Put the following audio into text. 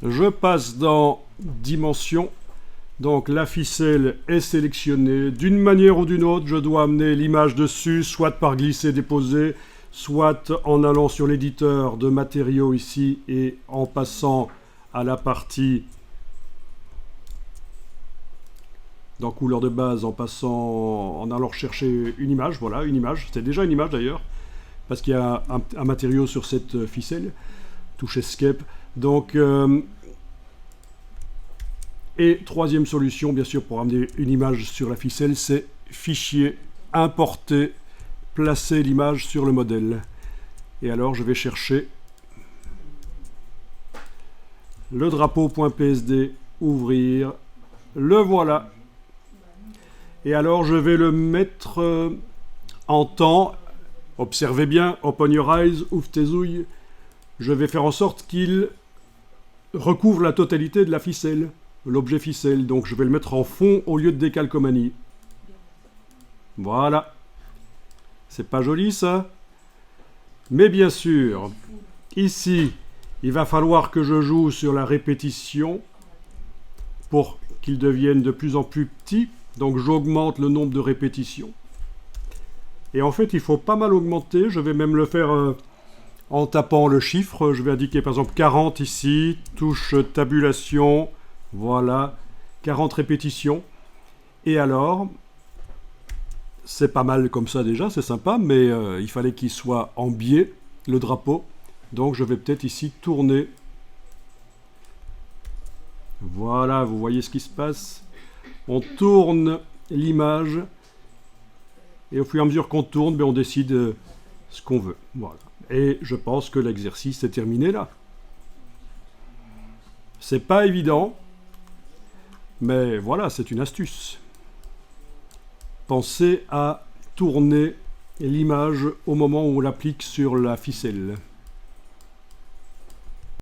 Je passe dans Dimension. Donc la ficelle est sélectionnée. D'une manière ou d'une autre, je dois amener l'image dessus, soit par glisser-déposer, soit en allant sur l'éditeur de matériaux ici et en passant à la partie dans couleur de base, en allant chercher une image. Voilà, une image. C'est déjà une image d'ailleurs, parce qu'il y a un matériau sur cette ficelle. Touche Escape. Donc, et troisième solution, bien sûr, pour amener une image sur la ficelle, c'est Fichier, Importer, placer l'image sur le modèle. Et alors, je vais chercher le drapeau.psd, ouvrir, le voilà. Et alors, je vais le mettre en temps. Observez bien, open your eyes, ouvre tes ouilles. Je vais faire en sorte qu'il recouvre la totalité de la ficelle, l'objet ficelle. Donc je vais le mettre en fond au lieu de décalcomanie. Voilà. C'est pas joli ça? Mais bien sûr, ici, il va falloir que je joue sur la répétition pour qu'il devienne de plus en plus petit. Donc j'augmente le nombre de répétitions. Et en fait, il faut pas mal augmenter. Je vais même le faire en tapant le chiffre. Je vais indiquer par exemple 40 ici, touche tabulation, voilà, 40 répétitions. Et alors, c'est pas mal comme ça déjà, c'est sympa, mais il fallait qu'il soit en biais, le drapeau. Donc je vais peut-être ici tourner. Voilà, vous voyez ce qui se passe. On tourne l'image. Et au fur et à mesure qu'on tourne, on décide ce qu'on veut. Voilà. Et je pense que l'exercice est terminé là. C'est pas évident, mais voilà, c'est une astuce. Pensez à tourner l'image au moment où on l'applique sur la ficelle.